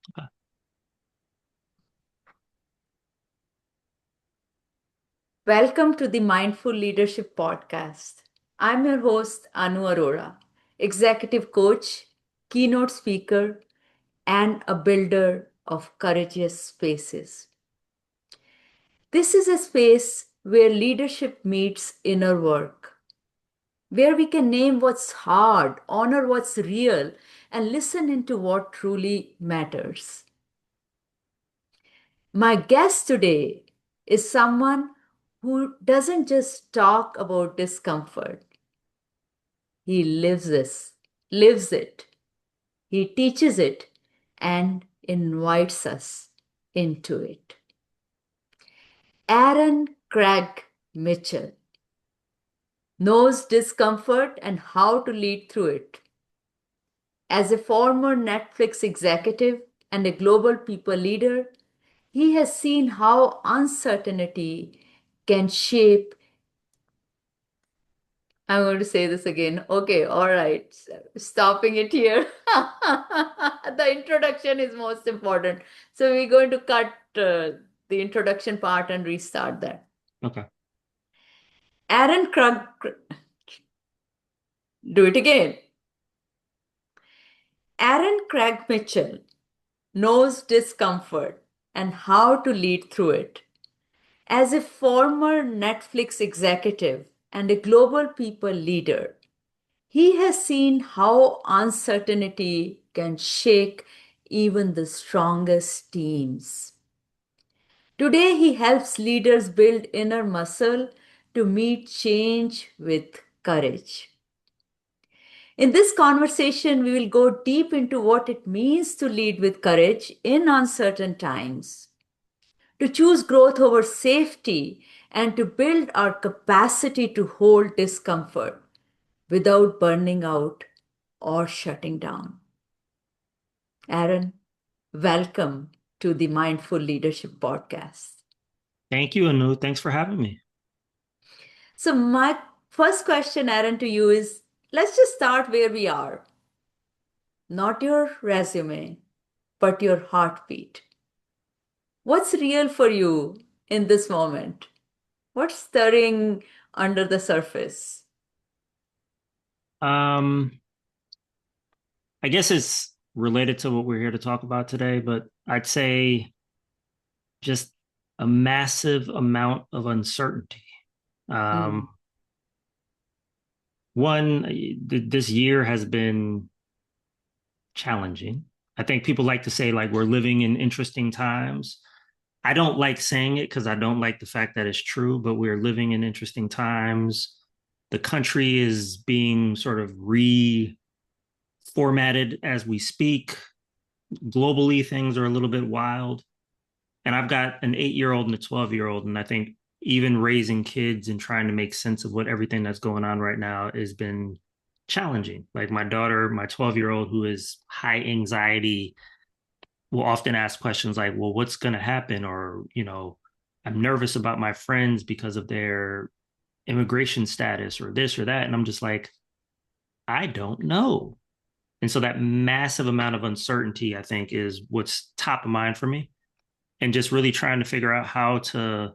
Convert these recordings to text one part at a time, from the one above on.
Okay. Welcome to the Mindful Leadership Podcast. I'm your host, Anu Arora, executive coach, keynote speaker, and a builder of courageous spaces. This is a space where leadership meets inner work, where we can name what's hard, honor what's real, and listen into what truly matters. My guest today is someone who doesn't just talk about discomfort. He lives it. He teaches it and invites us into it. Aaron Craig Mitchell knows discomfort and how to lead through it. As a former Netflix executive and a global people leader, he has seen how uncertainty can shape. I'm going to say this again. Okay, all right. Stopping it here. The introduction is most important. So we're going to cut the introduction part and restart that. Okay. Aaron Krug, do it again. Aaron Craig Mitchell knows discomfort and how to lead through it. As a former Netflix executive and a global people leader, he has seen how uncertainty can shake even the strongest teams. Today, he helps leaders build inner muscle to meet change with courage. In this conversation, we will go deep into what it means to lead with courage in uncertain times, to choose growth over safety, and to build our capacity to hold discomfort without burning out or shutting down. Aaron, welcome to the Mindful Leadership Podcast. Thank you, Anu. Thanks for having me. So, my first question, Aaron, to you is let's just start where we are. Not your resume, but your heartbeat. What's real for you in this moment? What's stirring under the surface? Um, I guess it's related to what we're here to talk about today, but I'd say just a massive amount of uncertainty. Um, Mm, this year has been challenging. I think people like to say like we're living in interesting times. I don't like saying it because I don't like the fact that it's true, but we're living in interesting times. The country is being sort of reformatted as we speak. Globally, things are a little bit wild. And I've got an 8-year old and a 12-year old. And I think even raising kids and trying to make sense of what everything that's going on right now has been challenging. Like my daughter, my 12-year old, who is high anxiety, will often ask questions like, well, what's going to happen? Or, I'm nervous about my friends because of their immigration status or this or that. And I'm just like, I don't know. And so that massive amount of uncertainty, I think, is what's top of mind for me. And just really trying to figure out how to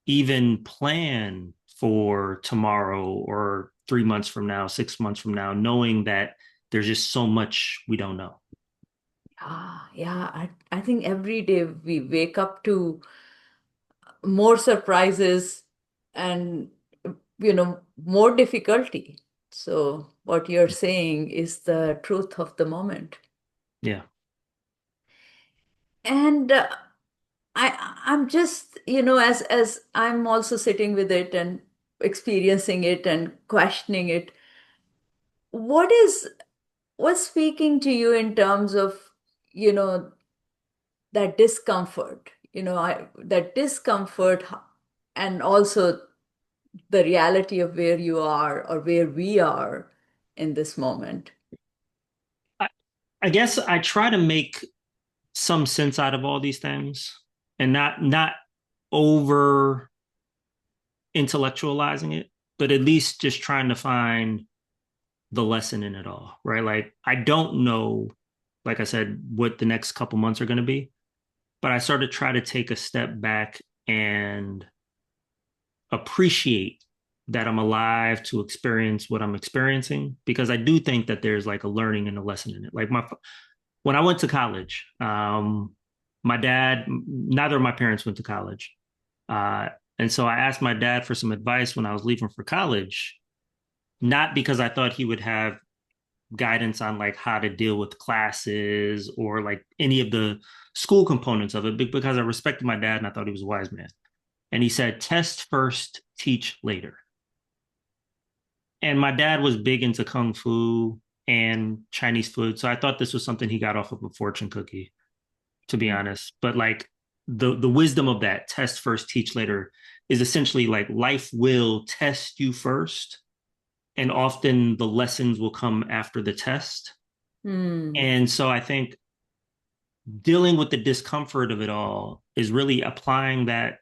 even plan for tomorrow or 3 months from now, 6 months from now, knowing that there's just so much we don't know. yeah. I think every day we wake up to more surprises and, more difficulty. So, what you're saying is the truth of the moment. Yeah. And I'm just, as I'm also sitting with it and experiencing it and questioning it, what is what's speaking to you in terms of, you know, that discomfort, that discomfort and also the reality of where you are or where we are in this moment. I, I guess I try to make some sense out of all these things and not over intellectualizing it, but at least just trying to find the lesson in it all, right? Like I don't know like I said, what the next couple months are going to be. But I started to try to take a step back and appreciate that I'm alive to experience what I'm experiencing because I do think that there's like a learning and a lesson in it. Like my when I went to college, my dad, neither of my parents went to college. Uh, and so I asked my dad for some advice when I was leaving for college, not because I thought he would have guidance on like how to deal with classes or like any of the school components of it, because I respected my dad and I thought he was a wise man. And he said, test first, teach later. And my dad was big into kung fu and Chinese food. So I thought this was something he got off of a fortune cookie, to be honest. But like the wisdom of that test first, teach later is essentially like life will test you first, and often the lessons will come after the test. Hmm. And so I think dealing with the discomfort of it all is really applying that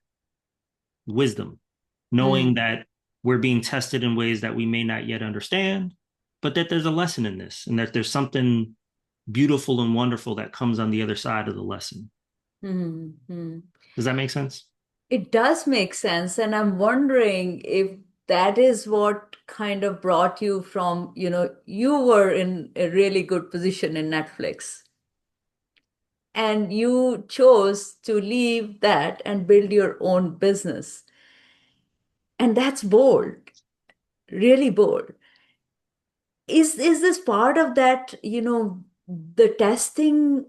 wisdom, knowing Hmm. that we're being tested in ways that we may not yet understand, but that there's a lesson in this and that there's something beautiful and wonderful that comes on the other side of the lesson. Hmm. Hmm. Does that make sense? It does make sense. And I'm wondering if that is what kind of brought you from, you were in a really good position in Netflix and you chose to leave that and build your own business. And that's bold, really bold. Is this part of that, the testing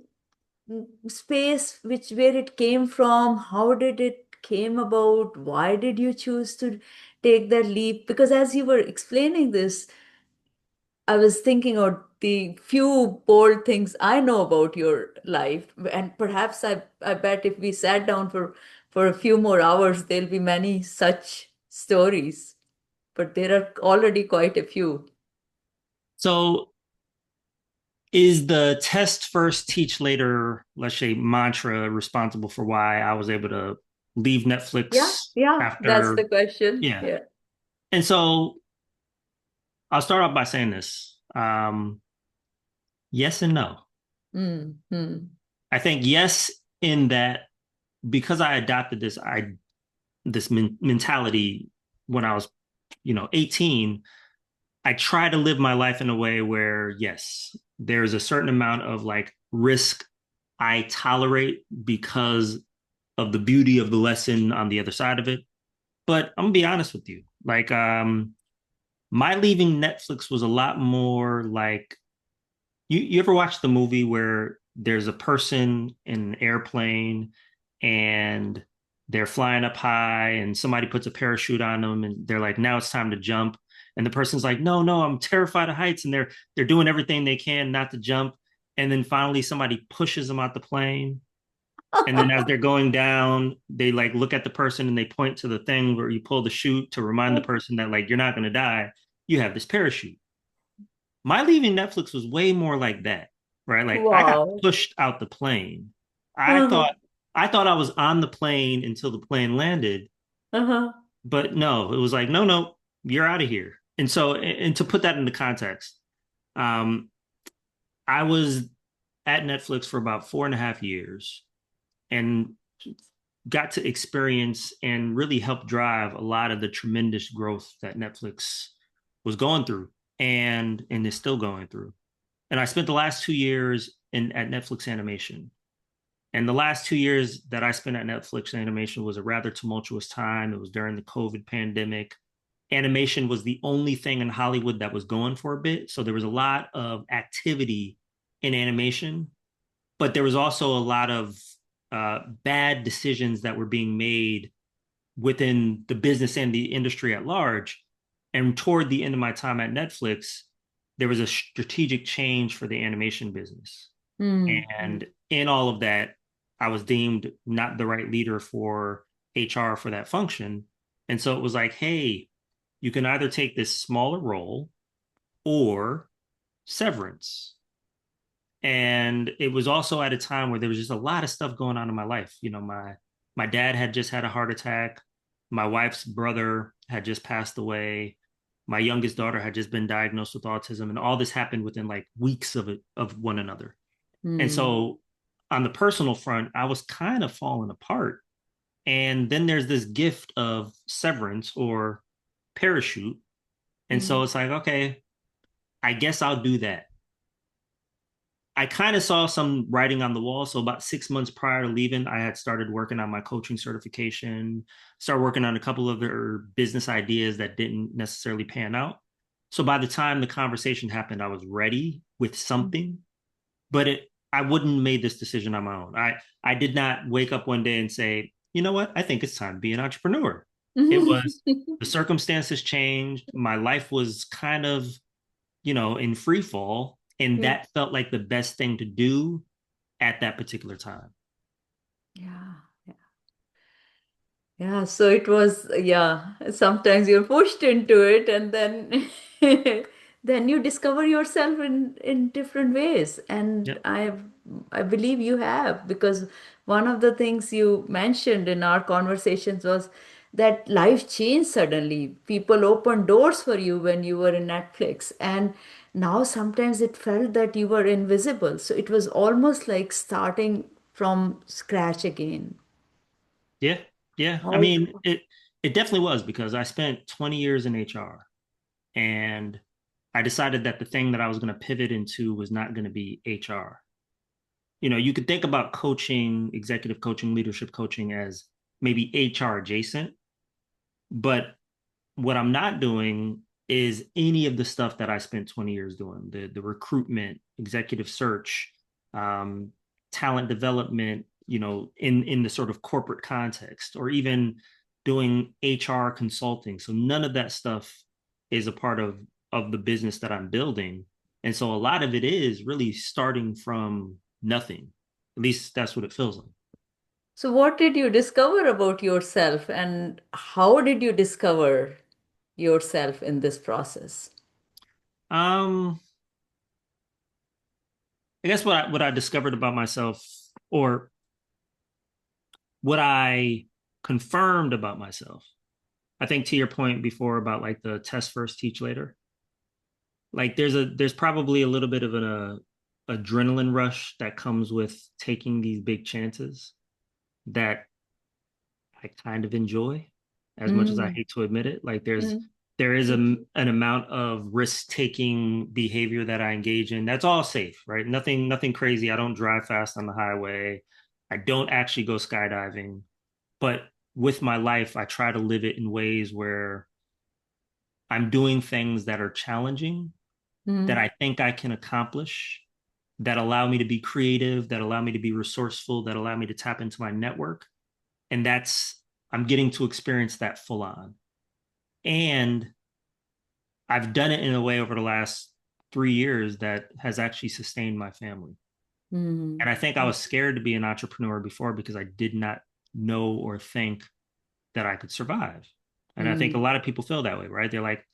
space which where it came from? How did it came about? Why did you choose to take that leap? Because as you were explaining this, I was thinking of the few bold things I know about your life, and perhaps I bet if we sat down for a few more hours, there'll be many such stories. But there are already quite a few. So is the test first, teach later, let's say mantra responsible for why I was able to leave Yeah, Netflix yeah, that's after? the question. Yeah. Yeah. And so I'll start off by saying this. Yes and no. Mm, mm, I think yes in that because I adopted this mentality when I was, 18, I try to live my life in a way where yes, there's a certain amount of like risk I tolerate because of the beauty of the lesson on the other side of it. But I'm gonna be honest with you. Like my leaving Netflix was a lot more like you ever watch the movie where there's a person in an airplane and they're flying up high and somebody puts a parachute on them and they're like, now it's time to jump. And the person's like, no, no, I'm terrified of heights. And they're doing everything they can not to jump. And then finally somebody pushes them out the plane. And then as they're going down, they like look at the person and they point to the thing where you pull the chute to remind the mm. person that like you're not gonna die. You have this parachute. My leaving Netflix was way more like that, right? Like I got Wow. pushed out the plane. I Uh-huh. thought I thought I was on the plane until the plane landed, Uh-huh. but no, it was like, no, no, you're out of here. And so, and to put that into context, um, I was at Netflix for about 4.5 years and got to experience and really help drive a lot of the tremendous growth that Netflix was going through and is still going through. And I spent the last 2 years in at Netflix Animation. And the last 2 years that I spent at Netflix Animation was a rather tumultuous time. It was during the COVID pandemic. Animation was the only thing in Hollywood that was going for a bit. So there was a lot of activity in animation, but there was also a lot of bad decisions that were being made within the business and the industry at large. And toward the end of my time at Netflix, there was a strategic change for the animation business. Mm, And in all of that, I was deemed not the right leader for HR for that function. And so it was like, hey, you can either take this smaller role or severance. And it was also at a time where there was just a lot of stuff going on in my life. My dad had just had a heart attack. My wife's brother had just passed away. My youngest daughter had just been diagnosed with autism, and all this happened within like weeks of one another. And Mm. so on the personal front, I was kind of falling apart. And then there's this gift of severance or parachute. And so Mm. it's like, okay, I guess I'll do that. I kind of saw some writing on the wall. So about 6 months prior to leaving, I had started working on my coaching certification, started working on a couple of other business ideas that didn't necessarily pan out. So by the time the conversation happened, I was ready with something, but I wouldn't have made this decision on my own. I did not wake up one day and say, you know what, I think it's time to be an entrepreneur. It was the circumstances changed. My life was kind of, in free fall. And Yeah. that felt like the best thing to do at that particular time. Yeah. Yeah, so it was, yeah, sometimes you're pushed into it and then then you discover yourself in different ways. And Yep. I believe you have, because one of the things you mentioned in our conversations was that life changed suddenly. People opened doors for you when you were in Netflix, and now sometimes it felt that you were invisible. So it was almost like starting from scratch again. Yeah. Yeah. I How? mean, it definitely was because I spent 20 years in HR and I decided that the thing that I was going to pivot into was not going to be HR. You could think about coaching, executive coaching, leadership coaching as maybe HR adjacent, but what I'm not doing is any of the stuff that I spent 20 years doing, the recruitment, executive search, um, talent development, in the sort of corporate context, or even doing HR consulting. So none of that stuff is a part of the business that I'm building. And so a lot of it is really starting from nothing. At least that's what it feels like. So, what did you discover about yourself, and how did you discover yourself in this process? Um, I guess what I discovered about myself, or what I confirmed about myself. I think to your point before about like the test first, teach later. Like there's probably a little bit of an adrenaline rush that comes with taking these big chances that I kind of enjoy, as much as I Mm, hate to admit it. Like mm, there is an amount of risk taking behavior that I engage in. That's all safe, right? Nothing crazy. I don't drive fast on the highway. I don't actually go skydiving. But with my life, I try to live it in ways where I'm doing things that are challenging, that mm, I think I can accomplish, that allow me to be creative, that allow me to be resourceful, that allow me to tap into my network. And I'm getting to experience that full on. And I've done it in a way over the last 3 years that has actually sustained my family. mm, And I think I was scared to be an entrepreneur before because I did not know or think that I could survive. And I think a mm, lot of people feel that way, right? They're like,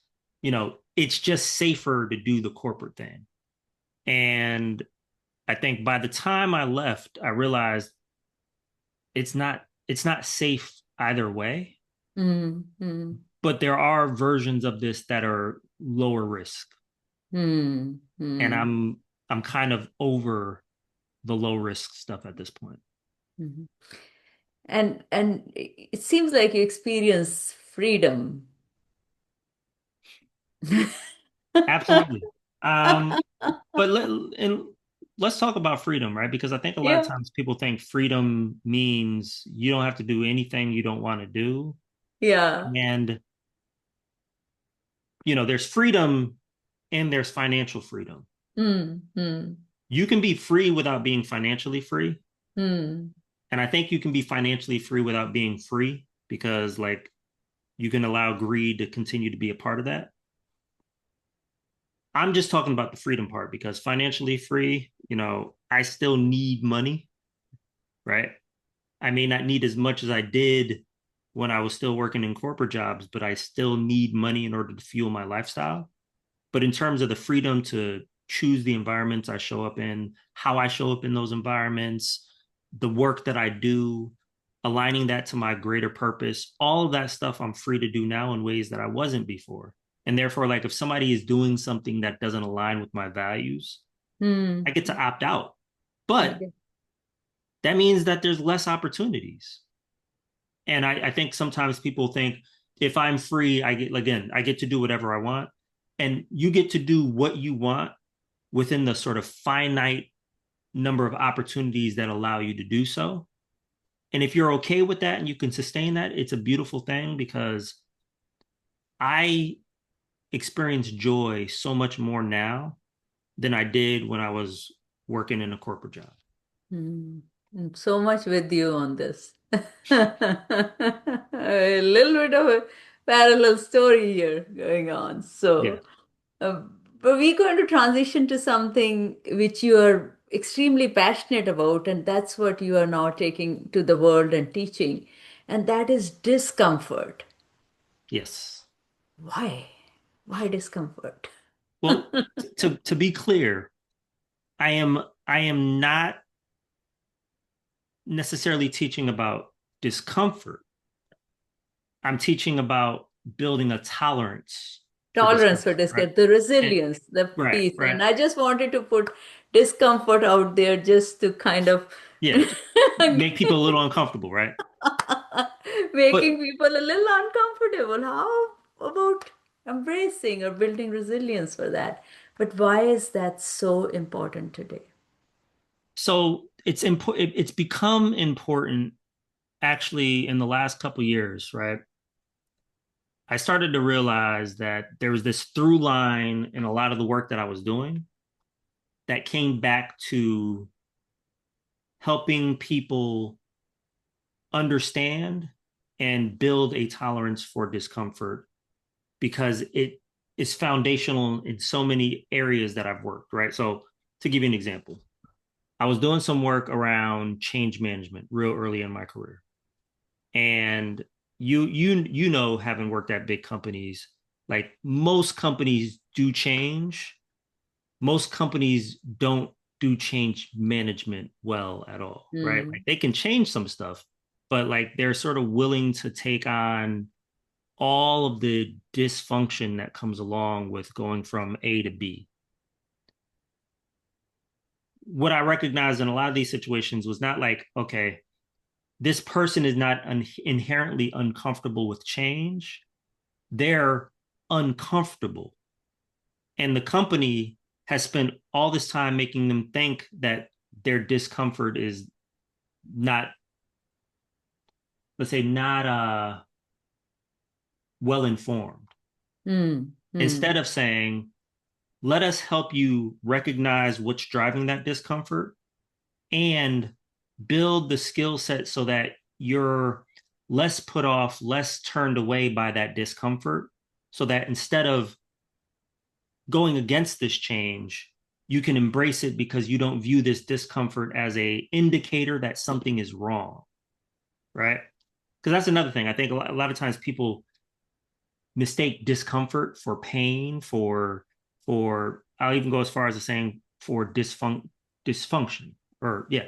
it's just safer to do the corporate thing. And I think by the time I left, I realized it's not safe either way, mm, mm, but there are versions of this that are lower risk. mm, And mm, I'm kind of over the low risk stuff at this point. mm. And it seems like you experience freedom. Absolutely. Um, but let's talk about freedom, right? Because I think a lot of Yeah, times people think freedom means you don't have to do anything you don't want to do. yeah. And, there's freedom and there's financial freedom. Mm, mm, You can be free without being financially free. mm, And I think you can be financially free without being free because, like, you can allow greed to continue to be a part of that. I'm just talking about the freedom part because financially free, I still need money, right? I may not need as much as I did when I was still working in corporate jobs, but I still need money in order to fuel my lifestyle. But in terms of the freedom to choose the environments I show up in, how I show up in those environments, the work that I do, aligning that to my greater purpose, all of that stuff I'm free to do now in ways that I wasn't before. And therefore, like if somebody is doing something that doesn't align with my values, mm. I get to opt out. But Okay. that means that there's less opportunities. And I think sometimes people think if I'm free, I get to do whatever I want. And you get to do what you want within the sort of finite number of opportunities that allow you to do so. And if you're okay with that and you can sustain that, it's a beautiful thing because I experience joy so much more now than I did when I was working in a corporate job. Hmm. I'm so much with you on this. A little bit of a parallel story here going on. Yeah. But we're going to transition to something which you are extremely passionate about, and that's what you are now taking to the world and teaching, and that is discomfort. Yes. Why? Why discomfort? Well, to be clear, I am not necessarily teaching about discomfort. I'm teaching about building a tolerance for Tolerance for discomfort, right? discomfort, the And resilience, the right, peace. right. And I just wanted to put discomfort out there just to kind of Yeah, make people a little uncomfortable, right? making But people a little uncomfortable. How about embracing or building resilience for that? But why is that so important today? so it's important. It's become important actually in the last couple of years, right? I started to realize that there was this through line in a lot of the work that I was doing that came back to helping people understand and build a tolerance for discomfort because it is foundational in so many areas that I've worked, right? So, to give you an example, I was doing some work around change management real early in my career. And you know, having worked at big companies, like most companies do change. Most companies don't do change management well at all, right? Like Hmm. they can change some stuff, but like they're sort of willing to take on all of the dysfunction that comes along with going from A to B. What I recognized in a lot of these situations was not like, okay, this person is not inherently uncomfortable with change. They're uncomfortable. And the company has spent all this time making them think that their discomfort is not, let's say, not well informed. Hmm. Hmm. Instead of saying, let us help you recognize what's driving that discomfort and build the skill set so that you're less put off, less turned away by that discomfort, so that instead of going against this change, you can embrace it because you don't view this discomfort as a indicator that something is wrong, right? Because that's another thing. I think a lot of times people mistake discomfort for pain, for I'll even go as far as to saying for dysfunction or yeah,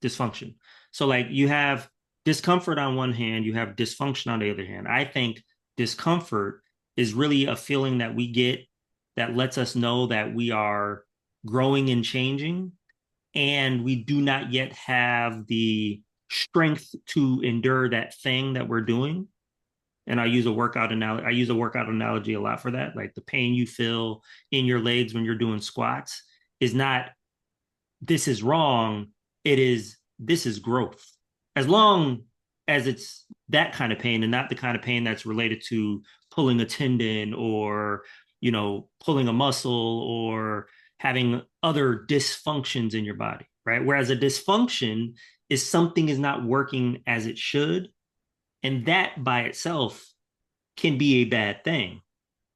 dysfunction. So like you have discomfort on one hand, you have dysfunction on the other hand. I think discomfort is really a feeling that we get that lets us know that we are growing and changing and we do not yet have the strength to endure that thing that we're doing. And I use a workout analogy a lot for that. Like the pain you feel in your legs when you're doing squats is not this is wrong. It is this is growth. As long as it's that kind of pain and not the kind of pain that's related to pulling a tendon or, pulling a muscle or having other dysfunctions in your body, right? Whereas a dysfunction is something is not working as it should. And that by itself can be a bad thing.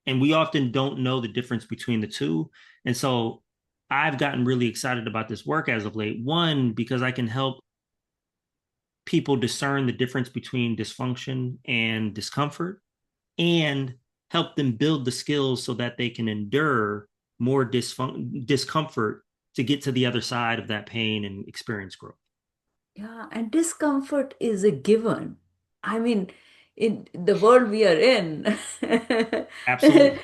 And we often don't know the difference between the two. And so I've gotten really excited about this work as of late. One, because I can help people discern the difference between dysfunction and discomfort and help them build the skills so that they can endure more discomfort to get to the other side of that pain and experience growth. Yeah, and discomfort is a given. I mean, in the world we are in, Absolutely.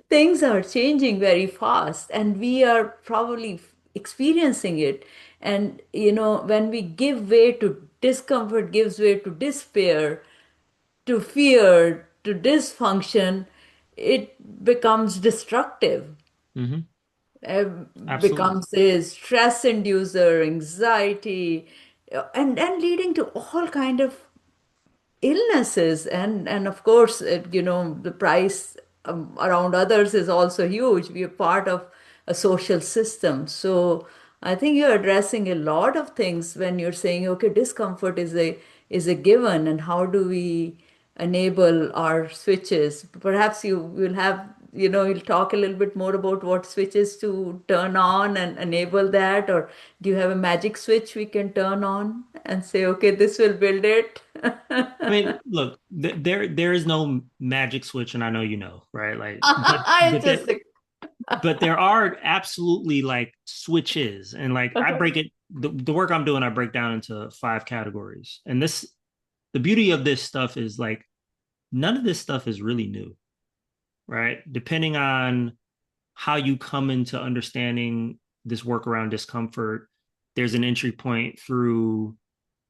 things are changing very fast, and we are probably experiencing it. And, when we give way to discomfort, gives way to despair, to fear, to dysfunction, it becomes destructive, Hmm. uh, Absolutely. becomes a stress inducer, anxiety, and leading to all kind of illnesses. And of course, the price around others is also huge. We are part of a social system. So I think you're addressing a lot of things when you're saying, okay, discomfort is a given, and how do we enable our switches? Perhaps you will have, you'll talk a little bit more about what switches to turn on and enable that, or do you have a magic switch we can turn on and say, okay, this will build it? I mean, look, there is no magic switch, and I know you know, right? Like, but I but just there but there are absolutely like switches, and like I break it. The work I'm doing, I break down into five categories, and the beauty of this stuff is like none of this stuff is really new, right? Depending on how you come into understanding this work around discomfort, there's an entry point through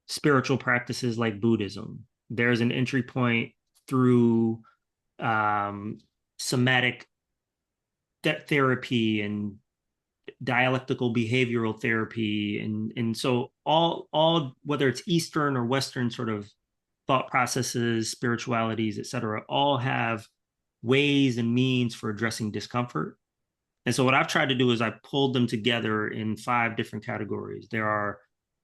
spiritual practices like Buddhism. There's an entry point through um, somatic therapy and dialectical behavioral therapy, and so all whether it's Eastern or Western sort of thought processes, spiritualities, etc., all have ways and means for addressing discomfort. And so what I've tried to do is I pulled them together in five different categories. There are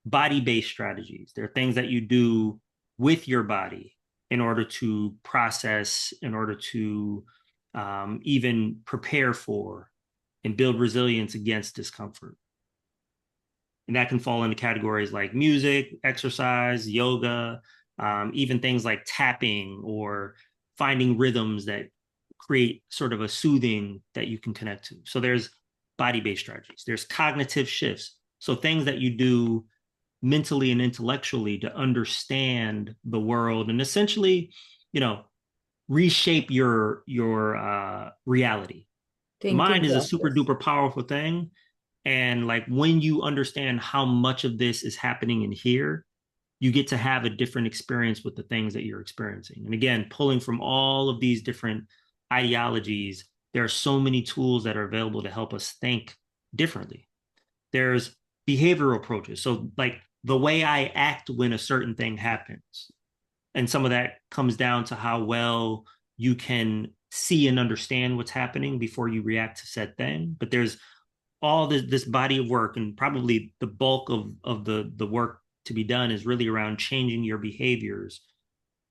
body-based strategies. There are things that you do with your body in order to process, in order to even prepare for and build resilience against discomfort. And that can fall into categories like music, exercise, yoga, even things like tapping or finding rhythms that create sort of a soothing that you can connect to. So there's body-based strategies. There's cognitive shifts. So things that you do mentally and intellectually to understand the world and essentially, you know, reshape your reality. The mind Thinking is a super process. duper powerful thing, and like when you understand how much of this is happening in here, you get to have a different experience with the things that you're experiencing. And again, pulling from all of these different ideologies, there are so many tools that are available to help us think differently. There's behavioral approaches. So, like the way I act when a certain thing happens. And some of that comes down to how well you can see and understand what's happening before you react to said thing. But there's all this body of work, and probably the bulk of the work to be done is really around changing your behaviors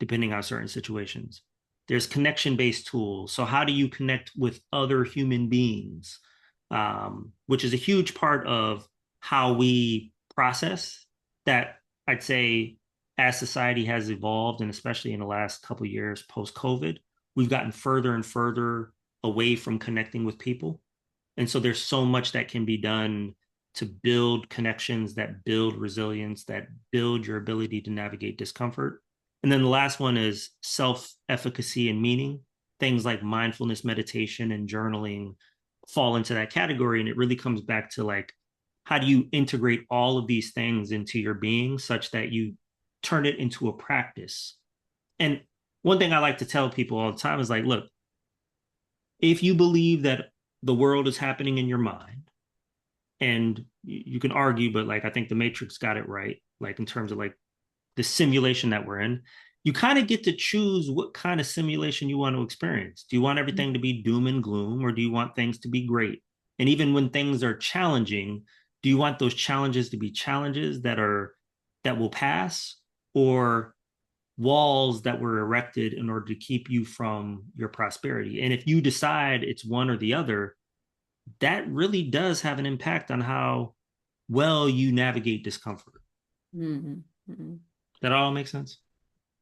depending on certain situations. There's connection based tools. So how do you connect with other human beings, which is a huge part of how we process that. I'd say as society has evolved, and especially in the last couple of years post COVID, we've gotten further and further away from connecting with people. And so there's so much that can be done to build connections, that build resilience, that build your ability to navigate discomfort. And then the last one is self efficacy and meaning. Things like mindfulness meditation and journaling fall into that category. And it really comes back to like, how do you integrate all of these things into your being such that you turn it into a practice? And one thing I like to tell people all the time is like, look, if you believe that the world is happening in your mind, and you can argue, but like I think the Matrix got it right, like in terms of like the simulation that we're in, you kind of get to choose what kind of simulation you want to experience. Do you want everything to be doom and gloom, or do you want things to be great? And even when things are challenging, do you want those challenges to be challenges that will pass, or walls that were erected in order to keep you from your prosperity? And if you decide it's one or the other, that really does have an impact on how well you navigate discomfort. Mhm, mhm. That all makes sense?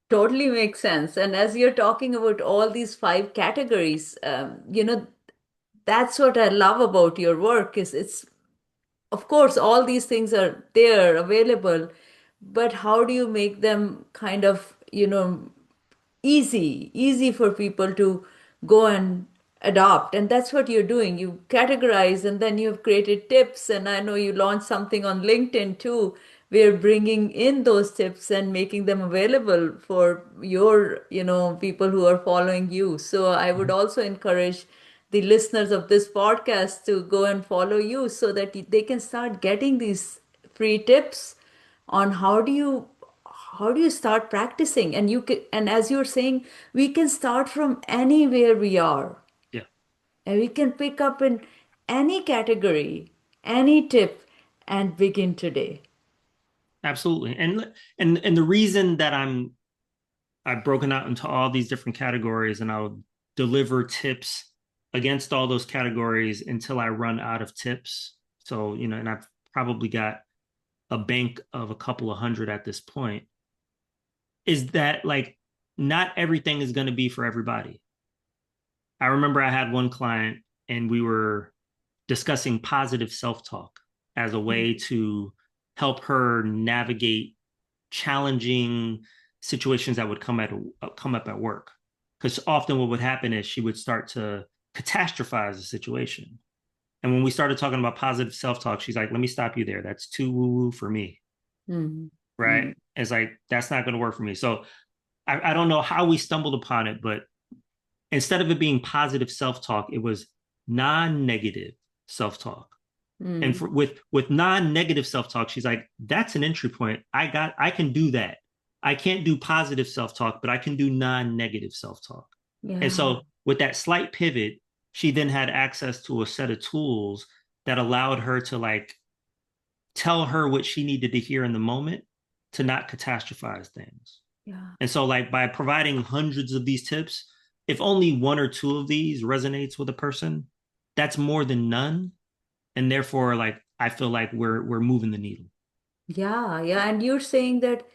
Totally makes sense. And as you're talking about all these five categories, that's what I love about your work is it's, of course, all these things are there, available, but how do you make them kind of, easy for people to go and adopt. And that's what you're doing. You categorize and then you've created tips. And I know you launched something on LinkedIn too. We're bringing in those tips and making them available for your, people who are following you. So I would Mhm. also encourage the listeners of this podcast to go and follow you so that they can start getting these free tips on how do you start practicing. And you can, and as you're saying, we can start from anywhere we are, Yeah, and we can pick up in any category, any tip, and begin today. absolutely. And the reason that I've broken out into all these different categories and I'll deliver tips against all those categories until I run out of tips. So, and I've probably got a bank of a couple of hundred at this point, is that like not everything is going to be for everybody. I remember I had one client and we were discussing positive self-talk as a way to help her navigate challenging situations that would come up at work. Because often what would happen is she would start to catastrophize the situation. And when we started talking about positive self-talk, she's like, "Let me stop you there. That's too woo-woo for me." Mm-hmm. Right? Mm-hmm. It's like that's not going to work for me. So I don't know how we stumbled upon it, but instead of it being positive self-talk, it was non-negative self-talk. And with non-negative self-talk, she's like, that's an entry point. I can do that. I can't do positive self-talk, but I can do non-negative self-talk. And Yeah. so with that slight pivot, she then had access to a set of tools that allowed her to like tell her what she needed to hear in the moment to not catastrophize things. Yeah. And so like by providing hundreds of these tips, if only one or two of these resonates with a person, that's more than none, and therefore like I feel like we're moving the needle. Yeah, yeah. And you're saying that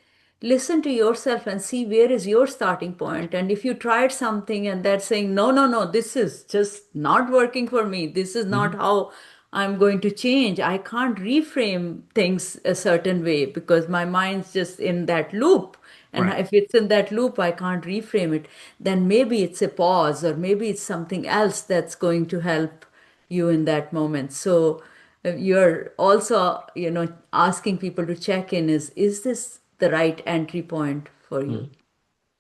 listen to yourself and see where is your starting point. And if you tried something and that's saying, no, no, no, this is just not working for me. This is not Mm-hmm. how I'm going to change. I can't reframe things a certain way because my mind's just in that loop. And Right. if it's in that loop, I can't reframe it. Then maybe it's a pause, or maybe it's something else that's going to help you in that moment. So you're also, asking people to check in, is this the right entry point for you? Mm-hmm.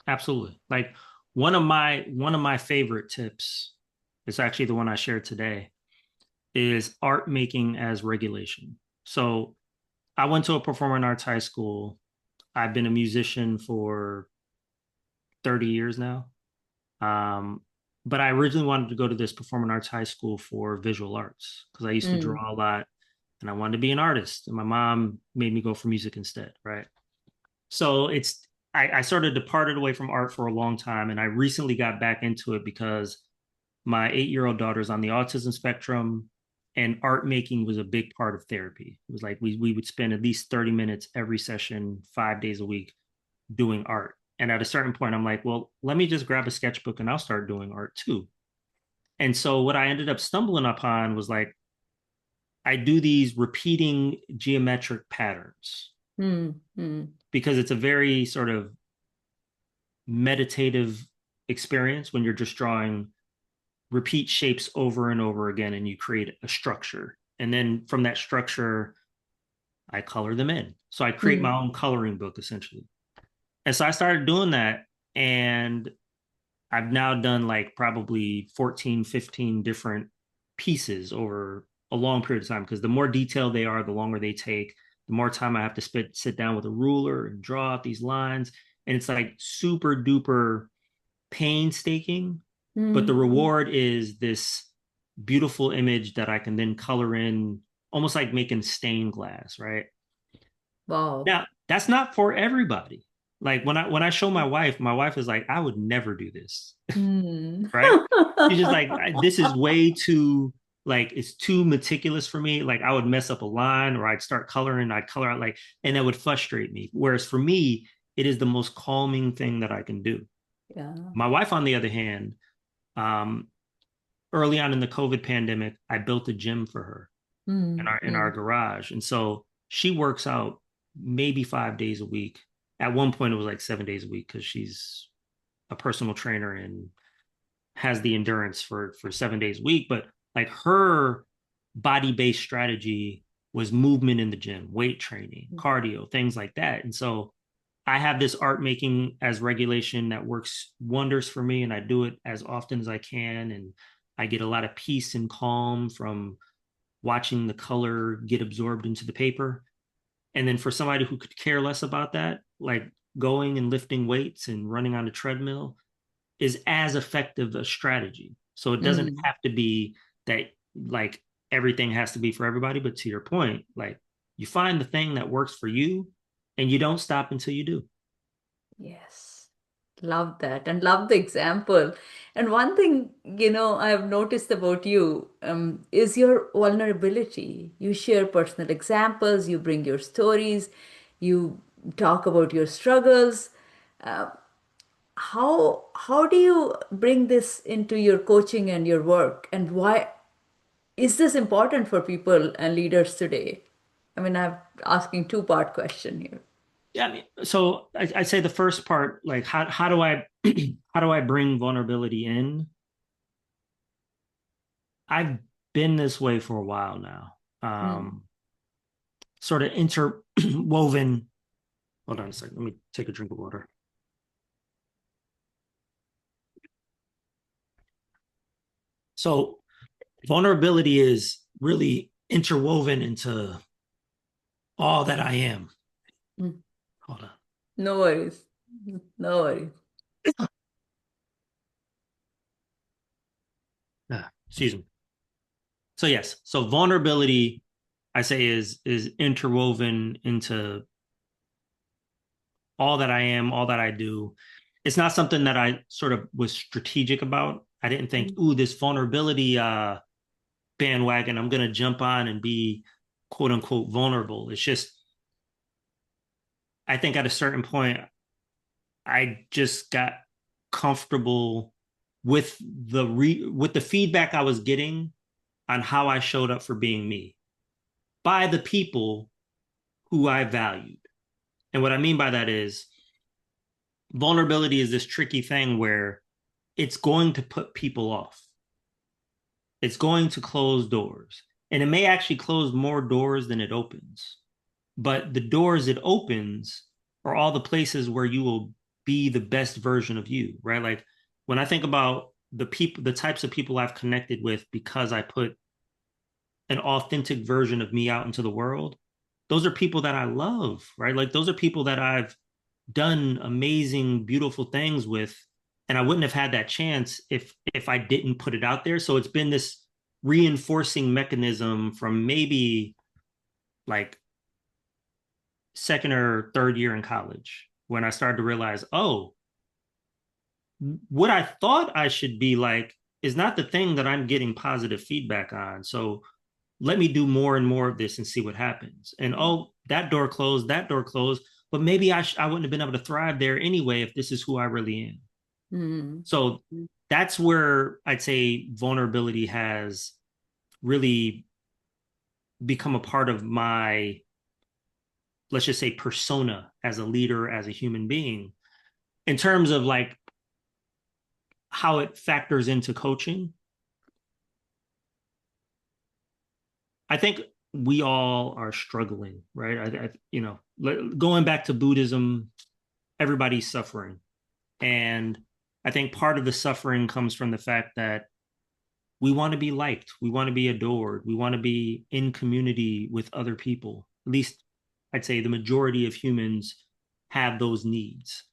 Absolutely. Like one of my favorite tips, it's actually the one I shared today, is art making as regulation. So I went to a performing arts high school. I've been a musician for 30 years now. Um, but I originally wanted to go to this performing arts high school for visual arts because I used to Mm, draw a lot and I wanted to be an artist. And my mom made me go for music instead, right? So I sort of departed away from art for a long time, and I recently got back into it because my 8-year-old daughter's on the autism spectrum, and art making was a big part of therapy. It was like we would spend at least 30 minutes every session, 5 days a week, doing art. And at a certain point, I'm like, well, let me just grab a sketchbook and I'll start doing art too. And so what I ended up stumbling upon was like I do these repeating geometric patterns mm, mm, because it's a very sort of meditative experience when you're just drawing repeat shapes over and over again and you create a structure. And then from that structure, I color them in. So I create my mm, own coloring book essentially. And so I started doing that. And I've now done like probably 14, 15 different pieces over a long period of time because the more detailed they are, the longer they take, the more time I have to sit down with a ruler and draw out these lines. And it's like super duper painstaking, but the mm. reward is this beautiful image that I can then color in almost like making stained glass, right? Wow. Now, that's not for everybody. Like when I show my wife is like, I would never do this, Mm. right? She's just like, this is way too like it's too meticulous for me. Like I would mess up a line or I'd start coloring, I'd color out like, and that would frustrate me. Whereas for me, it is the most calming thing that I can do. Yeah. My wife, on the other hand, um, early on in the COVID pandemic, I built a gym for her in Mm, our mm. garage. And so she works out maybe 5 days a week. At one point, it was like 7 days a week because she's a personal trainer in has the endurance for 7 days a week, but like her body-based strategy was movement in the gym, weight training, cardio, things like that. And so I have this art making as regulation that works wonders for me, and I do it as often as I can. And I get a lot of peace and calm from watching the color get absorbed into the paper. And then for somebody who could care less about that, like going and lifting weights and running on a treadmill is as effective a strategy. So it doesn't Mm. have to be that like everything has to be for everybody. But to your point, like you find the thing that works for you and you don't stop until you do. Yes. Love that and love the example. And one thing, I've noticed about you is your vulnerability. You share personal examples, you bring your stories, you talk about your struggles. Uh, how do you bring this into your coaching and your work? And why is this important for people and leaders today? I mean, I'm asking two-part question here. Yeah. I mean, so I say the first part, like how do I how do I bring vulnerability in? I've been this way for a while now. Mm. Sort of interwoven. Hold on a second. Let me take a drink of water. So vulnerability is really interwoven into all that I am. Mm. Hold on. No worries. No worries. Excuse me. So yes, so vulnerability, I say, is interwoven into all that I am, all that I do. It's not something that I sort of was strategic about. I didn't think, ooh, this vulnerability bandwagon, I'm gonna jump on and be quote unquote vulnerable. It's just I think at a certain point, I just got comfortable with with the feedback I was getting on how I showed up for being me by the people who I valued. And what I mean by that is vulnerability is this tricky thing where it's going to put people off. It's going to close doors. And it may actually close more doors than it opens. But the doors it opens are all the places where you will be the best version of you, right? Like when I think about the people, the types of people I've connected with because I put an authentic version of me out into the world, those are people that I love, right? Like those are people that I've done amazing, beautiful things with, and I wouldn't have had that chance if I didn't put it out there. So it's been this reinforcing mechanism from maybe like second or third year in college when I started to realize, oh, what I thought I should be like is not the thing that I'm getting positive feedback on. So let me do more and more of this and see what happens. And oh, that door closed, but maybe I wouldn't have been able to thrive there anyway if this is who I really am. Mm. So that's where I'd say vulnerability has really become a part of my, let's just say, persona as a leader, as a human being. In terms of like how it factors into coaching, I think we all are struggling, right? Going back to Buddhism, everybody's suffering. And I think part of the suffering comes from the fact that we want to be liked, we want to be adored, we want to be in community with other people. At least I'd say the majority of humans have those needs.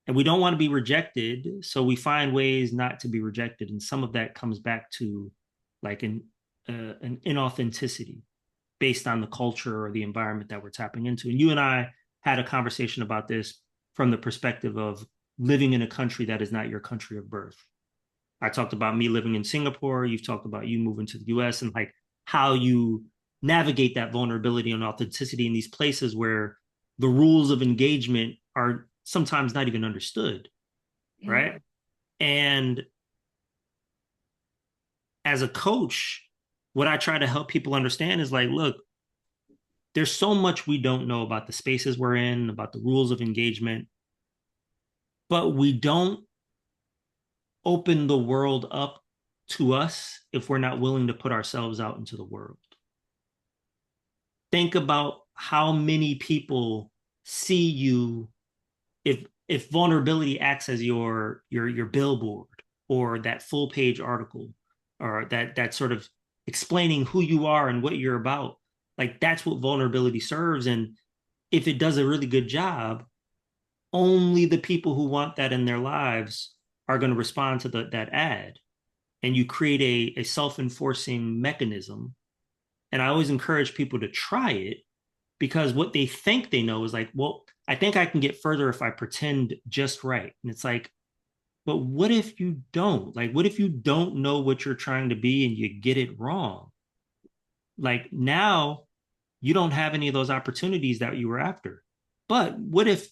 And we don't want to be rejected, so we find ways not to be rejected. And some of that comes back to like an inauthenticity based on the culture or the environment that we're tapping into. And you and I had a conversation about this from the perspective of living in a country that is not your country of birth. I talked about me living in Singapore. You've talked about you moving to the US and like how you navigate that vulnerability and authenticity in these places where the rules of engagement are sometimes not even understood, Yeah. right? And as a coach, what I try to help people understand is like, look, there's so much we don't know about the spaces we're in, about the rules of engagement, but we don't open the world up to us if we're not willing to put ourselves out into the world. Think about how many people see you if vulnerability acts as your billboard or that full page article or that sort of explaining who you are and what you're about. Like that's what vulnerability serves. And if it does a really good job, only the people who want that in their lives are going to respond to that ad. And you create a self-enforcing mechanism. And I always encourage people to try it because what they think they know is like, well, I think I can get further if I pretend just right. And it's like, but what if you don't? Like, what if you don't know what you're trying to be and you get it wrong? Like now you don't have any of those opportunities that you were after. But what if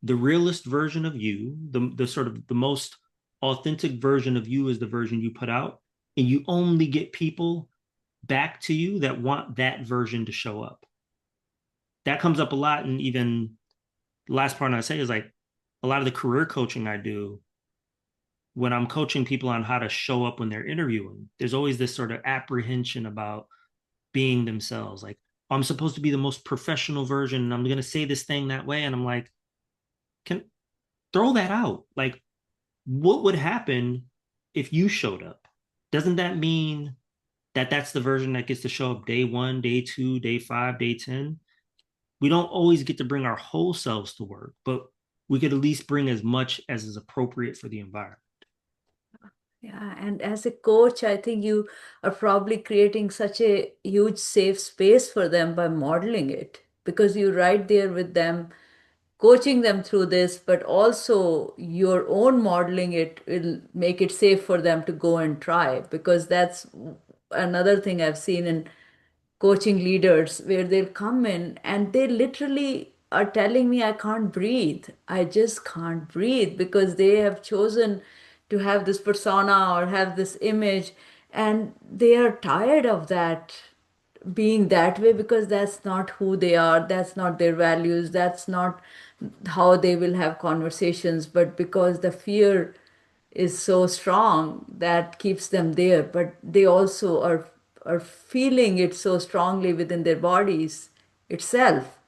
the realist version of you, the sort of the most authentic version of you is the version you put out, and you only get people back to you that want that version to show up? That comes up a lot. And even the last part I say is like a lot of the career coaching I do when I'm coaching people on how to show up when they're interviewing, there's always this sort of apprehension about being themselves. Like, I'm supposed to be the most professional version and I'm going to say this thing that way. And I'm like, can throw that out. Like, what would happen if you showed up? Doesn't that mean that that's the version that gets to show up day one, day two, day five, day 10? We don't always get to bring our whole selves to work, but we could at least bring as much as is appropriate for the environment. Yeah, and as a coach, I think you are probably creating such a huge safe space for them by modeling it because you're right there with them, coaching them through this, but also your own modeling it will make it safe for them to go and try because that's another thing I've seen in coaching leaders where they'll come in and they literally are telling me I can't breathe. I just can't breathe because they have chosen to have this persona or have this image and they are tired of that being that way because that's not who they are, that's not their values, that's not how they will have conversations, but because the fear is so strong that keeps them there, but they also are feeling it so strongly within their bodies itself.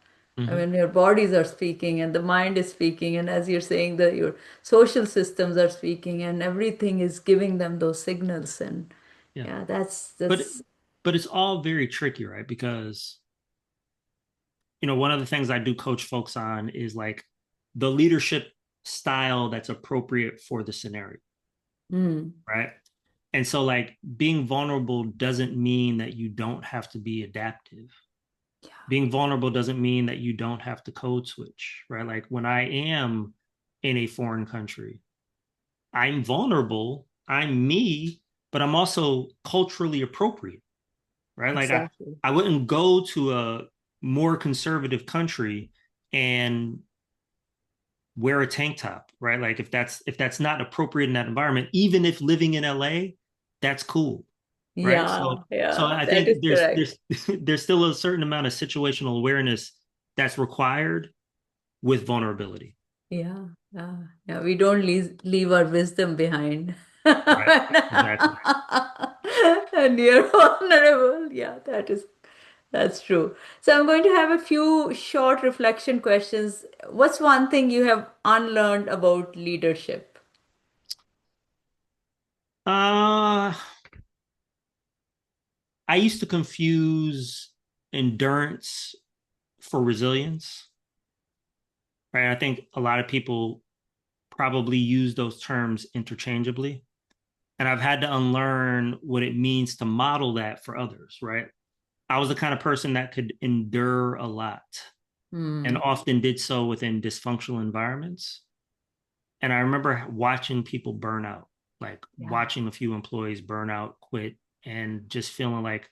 I Mm-hmm. mean, your bodies are speaking and the mind is speaking, and as you're saying, that your social systems are speaking, and everything is giving them those signals. And Yeah. yeah, that's But that's but it's all very tricky, right? Because one of the things I do coach folks on is like the leadership style that's appropriate for the scenario, mm, right? And so like being vulnerable doesn't mean that you don't have to be adaptive. Being vulnerable doesn't mean that you don't have to code switch, right? Like when I am in a foreign country, I'm vulnerable, I'm me, but I'm also culturally appropriate, right? Like exactly. I wouldn't go to a more conservative country and wear a tank top, right? Like if that's not appropriate in that environment, even if living in LA, that's cool, right? So Yeah, so yeah, I that think is there's correct. there's still a certain amount of situational awareness that's required with vulnerability, Yeah, yeah, yeah. We don't leave our wisdom behind. right? Exactly. And you're vulnerable. Yeah, that's true. So I'm going to have a few short reflection questions. What's one thing you have unlearned about leadership? Uh, I used to confuse endurance for resilience, right? I think a lot of people probably use those terms interchangeably. And I've had to unlearn what it means to model that for others, right? I was the kind of person that could endure a lot and Hmm. often did so within dysfunctional environments. And I remember watching people burn out, like Yeah. watching a few employees burn out, quit, and just feeling like,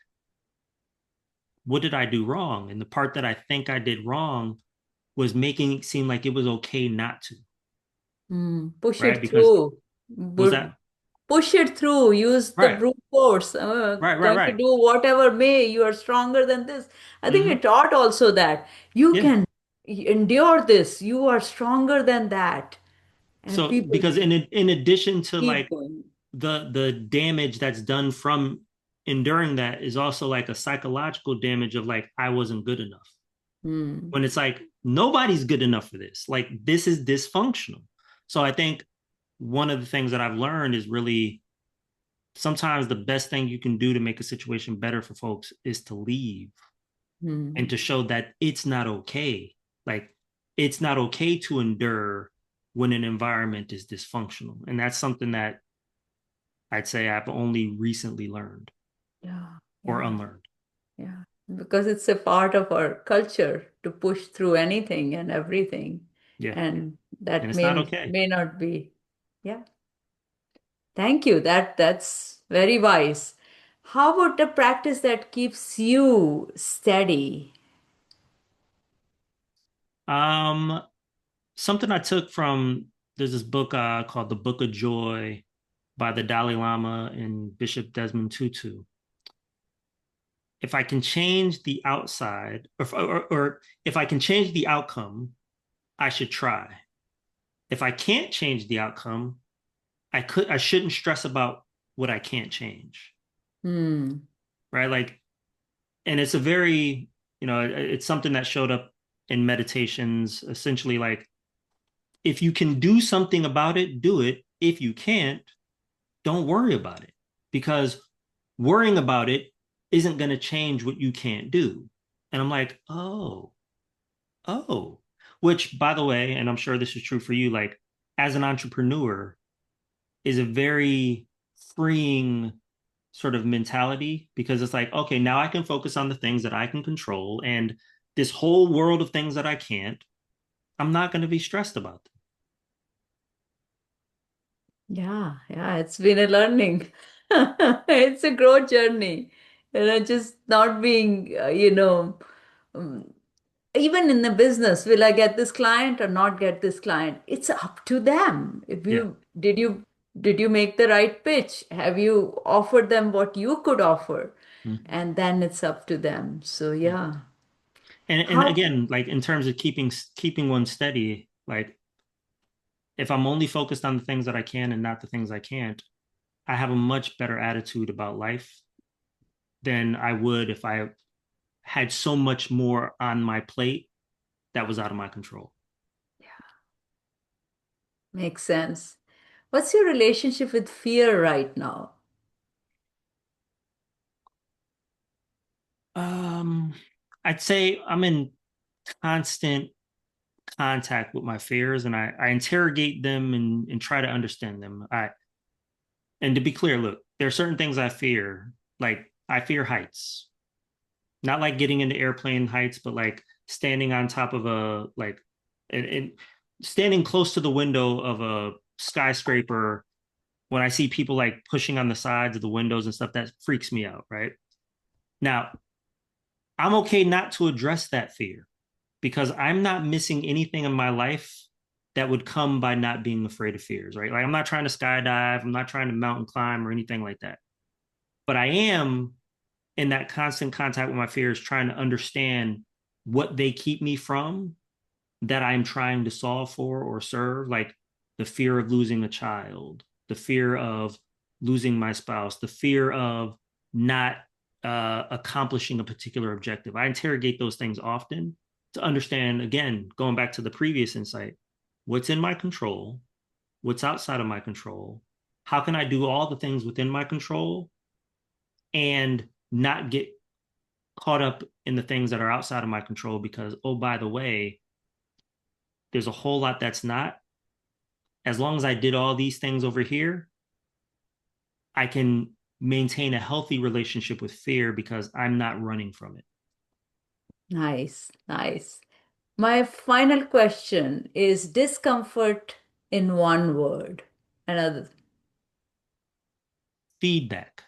what did I do wrong? And the part that I think I did wrong was making it seem like it was okay not to, Hmm. Push right? it Because through. was that Push it through. Use the right, brute force. right, right, Going to right. do whatever may. You are stronger than this. I think we Mm-hmm. taught also that you Yeah. can endure this. You are stronger than that. And So people because in addition to keep like going. the damage that's done from enduring that is also like a psychological damage of like I wasn't good enough. Hmm. When it's like nobody's good enough for this. Like this is dysfunctional. So I think one of the things that I've learned is really sometimes the best thing you can do to make a situation better for folks is to leave and Hmm. to show that it's not okay. Like it's not okay to endure when an environment is dysfunctional. And that's something that I'd say I've only recently learned Yeah, or yeah, unlearned. yeah. Because it's a part of our culture to push through anything and everything. Yeah. And And that it's not okay. may not be. Yeah. Thank you. That's very wise. How about a practice that keeps you steady? Um, Something I took from there's this book called The Book of Joy by the Dalai Lama and Bishop Desmond Tutu. If I can change the outside, or if I can change the outcome, I should try. If I can't change the outcome, I shouldn't stress about what I can't change. Hmm. Right? Like, and it's a very, it's something that showed up in meditations, essentially like if you can do something about it, do it. If you can't, don't worry about it because worrying about it isn't going to change what you can't do. And I'm like, oh, which by the way, and I'm sure this is true for you, like as an entrepreneur, is a very freeing sort of mentality because it's like, okay, now I can focus on the things that I can control and this whole world of things that I can't, I'm not going to be stressed about them. Yeah, yeah, it's been a learning. It's a growth journey. Just not being, um, even in the business, will I get this client or not get this client? It's up to them. If Yeah. you make the right pitch? Have you offered them what you could offer? Mhm. And then it's up to them. So Yeah. yeah. And How again, like in terms of keeping one steady, like if I'm only focused on the things that I can and not the things I can't, I have a much better attitude about life than I would if I had so much more on my plate that was out of my control. makes sense? What's your relationship with fear right now? Um, I'd say I'm in constant contact with my fears and I interrogate them and try to understand them. And to be clear, look, there are certain things I fear. Like I fear heights. Not like getting into airplane heights, but like standing on top of a like and standing close to the window of a skyscraper when I see people like pushing on the sides of the windows and stuff, that freaks me out, right? Now, I'm okay not to address that fear because I'm not missing anything in my life that would come by not being afraid of fears, right? Like I'm not trying to skydive, I'm not trying to mountain climb or anything like that. But I am in that constant contact with my fears, trying to understand what they keep me from that I'm trying to solve for or serve, like the fear of losing a child, the fear of losing my spouse, the fear of not accomplishing a particular objective. I interrogate those things often to understand, again, going back to the previous insight, what's in my control, what's outside of my control, how can I do all the things within my control and not get caught up in the things that are outside of my control because, oh, by the way, there's a whole lot that's not. As long as I did all these things over here, I can maintain a healthy relationship with fear because I'm not running from it. Nice, nice. My final question is discomfort in one word. Another Feedback.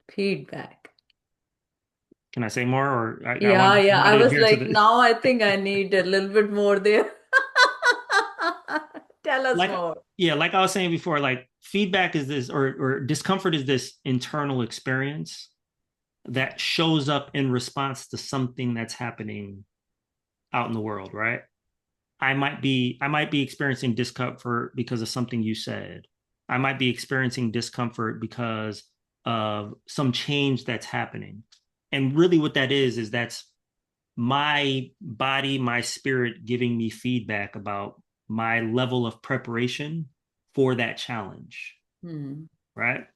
feedback. Can I say more, or I Yeah, yeah. want I to was adhere to like, the now I think I need a little bit more there. Tell us like more. yeah, like I was saying before, like feedback is this or discomfort is this internal experience that shows up in response to something that's happening out in the world, right? I might be experiencing discomfort because of something you said. I might be experiencing discomfort because of some change that's happening. And really what that is that's my body, my spirit giving me feedback about my level of preparation for that challenge, Hmm. right?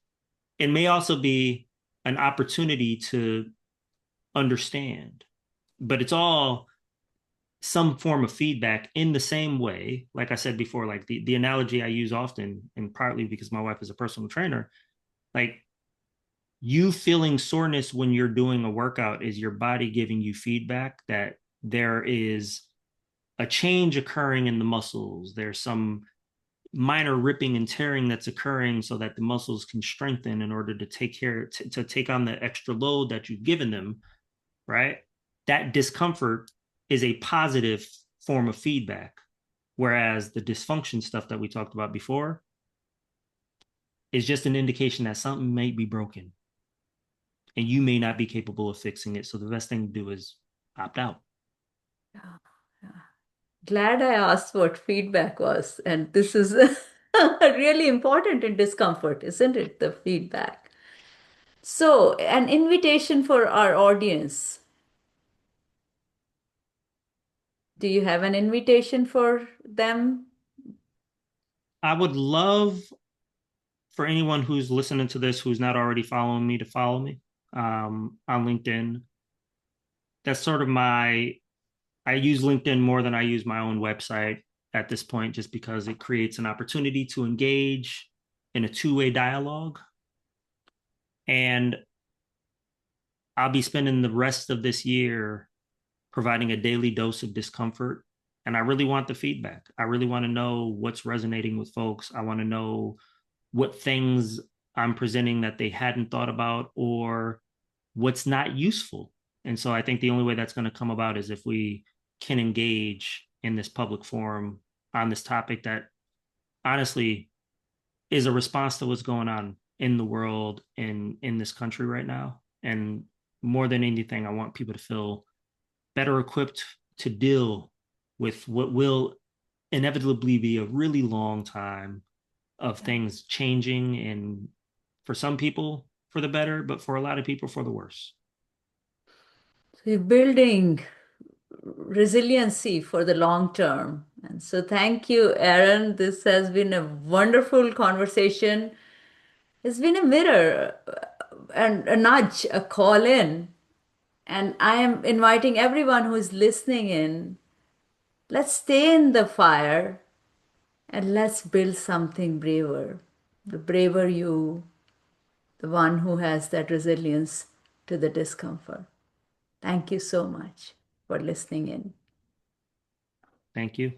It may also be an opportunity to understand, but it's all some form of feedback in the same way. Like I said before, like the analogy I use often, and partly because my wife is a personal trainer, like you feeling soreness when you're doing a workout is your body giving you feedback that there is a change occurring in the muscles. There's some minor ripping and tearing that's occurring so that the muscles can strengthen in order to to take on the extra load that you've given them, right? That discomfort is a positive form of feedback. Whereas the dysfunction stuff that we talked about before is just an indication that something may be broken and you may not be capable of fixing it. So the best thing to do is opt out. Yeah, yeah. Glad I asked what feedback was. And this is really important in discomfort, isn't it? The feedback. So, an invitation for our audience. Do you have an invitation for them? I would love for anyone who's listening to this who's not already following me to follow me on LinkedIn. That's sort of I use LinkedIn more than I use my own website at this point, just because it creates an opportunity to engage in a two-way dialogue. And I'll be spending the rest of this year providing a daily dose of discomfort. And I really want the feedback. I really want to know what's resonating with folks. I want to know what things I'm presenting that they hadn't thought about or what's not useful. And so I think the only way that's going to come about is if we can engage in this public forum on this topic that honestly is a response to what's going on in the world and in this country right now. And more than anything, I want people to feel better equipped to deal with what will inevitably be a really long time of Yeah. things changing, and for some people for the better, but for a lot of people for the worse. So you're building resiliency for the long term. And so thank you, Aaron. This has been a wonderful conversation. It's been a mirror and a nudge, a call in. And I am inviting everyone who is listening in. Let's stay in the fire and let's build something braver. The braver you, the one who has that resilience to the discomfort. Thank you so much for listening in. Thank you.